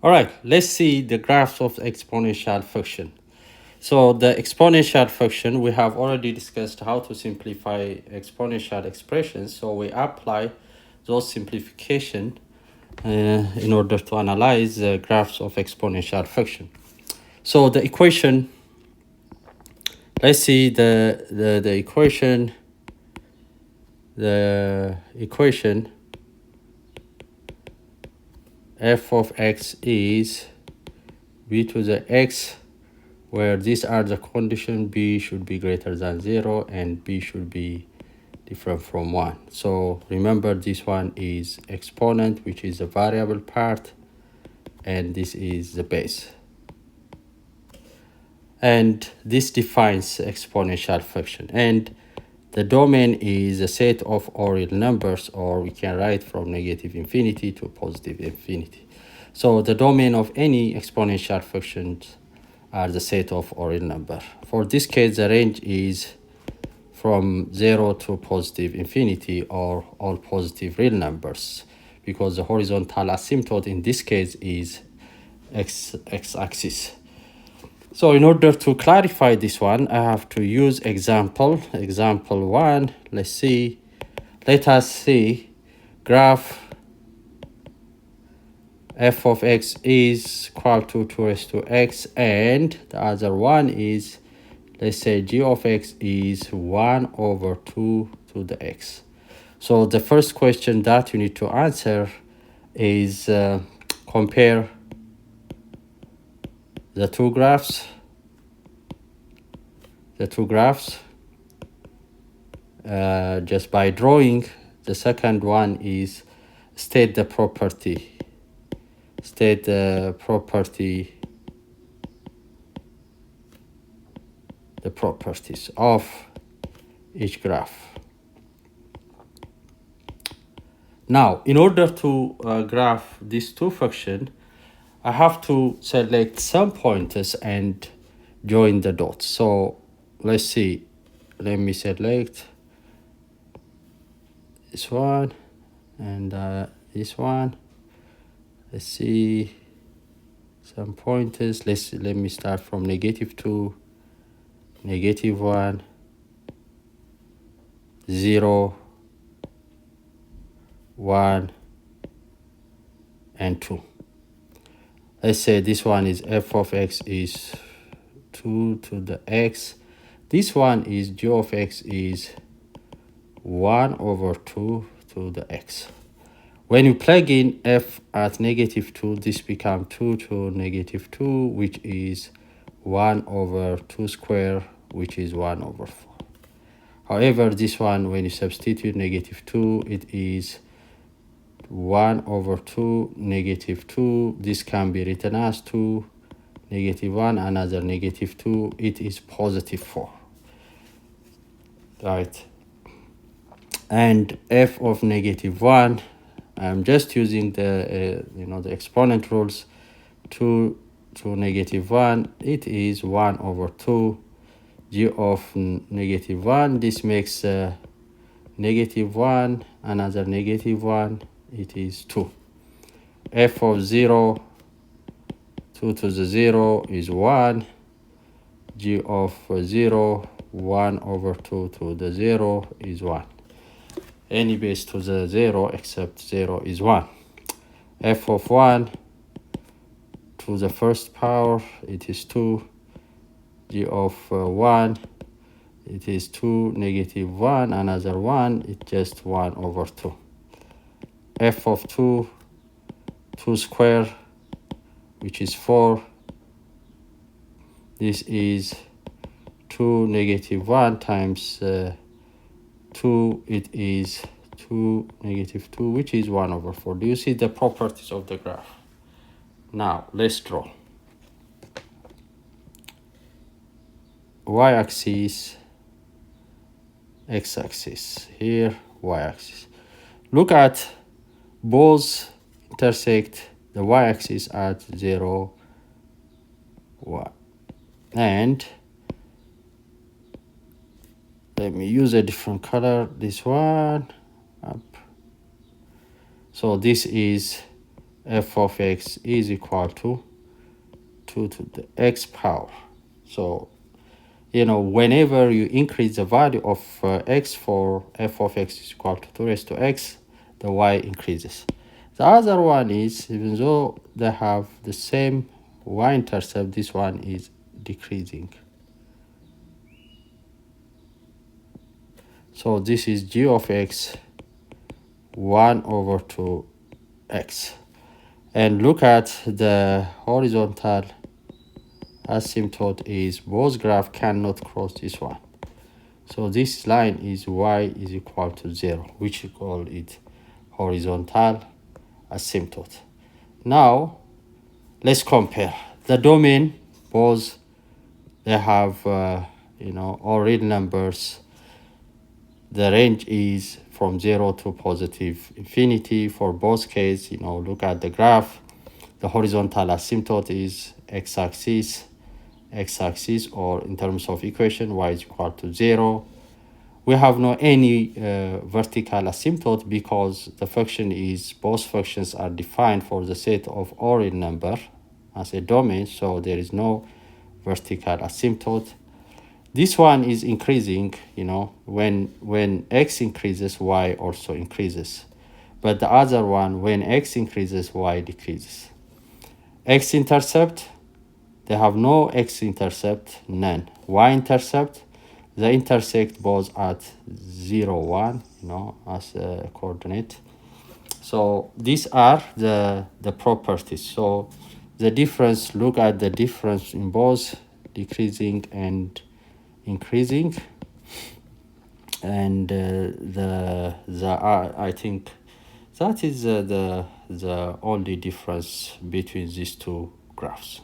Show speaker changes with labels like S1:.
S1: All right, let's see the graphs of the exponential function. So the exponential function, we have already discussed how to simplify exponential expressions. So we apply those simplification in order to analyze the graphs of exponential function. So the equation, let's see the equation. The equation f of x is b to the x, where these are the conditions: b should be greater than 0 and b should be different from 1. So remember, this one is exponent, which is the variable part, and this is the base. And this defines exponential function. And the domain is a set of all real numbers, or we can write from negative infinity to positive infinity. So the domain of any exponential functions are the set of all real number. For this case, the range is from 0 to positive infinity, or all positive real numbers, because the horizontal asymptote in this case is x-axis. So in order to clarify this one, I have to use example 1. Let us see graph f of x is equal to 2 raised to x, and the other one is, let's say, g of x is 1 over 2 to the x. So the first question that you need to answer is compare the two graphs. Just by drawing. The second one is state the properties of each graph. Now, in order to graph these two functions, I have to select some pointers and join the dots. So let's see. Let me select this one and this one. Let's see some pointers. Let me start from -2, -1, 0, 1, and 2. Let's say this one is f of x is 2 to the x. This one is g of x is 1 over 2 to the x. When you plug in f at -2, this becomes 2 to -2, which is 1 over 2 square, which is 1 over 4. However, this one, when you substitute -2, it is 1 over 2, -2. This can be written as 2, -1, another -2. It is positive 4. Right. And f of -1, I'm just using the the exponent rules. 2 to -1, it is 1 over 2. G of -1, this makes -1, another -1, it is 2. F of 0, 2 to the 0 is 1. G of 0, 1 over 2 to the 0 is 1. Any base to the 0 except 0 is 1. F of 1 to the first power, it is 2. G of 1, it is 2, -1, another 1, it's just 1 over 2. F of 2, 2 square, which is 4. This is 2 -1 times 2, it is 2 -2, which is 1 over 4. Do you see the properties of the graph? Now, let's draw. Y-axis, x-axis, here, y-axis. Look at both intersect the y-axis at 0, 1. And let me use a different color. This one, up. So this is f of x is equal to 2 to the x power. So, whenever you increase the value of x for f of x is equal to 2 raised to x, the y increases. The other one is, even though they have the same y-intercept, this one is decreasing. So this is g of x 1 over 2x. And look at the horizontal asymptote is both graph cannot cross this one. So this line is y is equal to 0, which we call it horizontal asymptote. Now, let's compare. The domain, both they have, all real numbers. The range is from 0 to positive infinity for both cases. Look at the graph. The horizontal asymptote is x-axis, or in terms of equation, y is equal to 0. We have no any vertical asymptote because the function is, both functions are defined for the set of all real number as a domain, so there is no vertical asymptote. This one is increasing, when x increases, y also increases. But the other one, when x increases, y decreases. X-intercept, they have no x-intercept, none. Y-intercept, they intersect both at 0, 1, as a coordinate. So these are the properties. So the difference, look at the difference in both decreasing and increasing. And I think that is the only difference between these two graphs.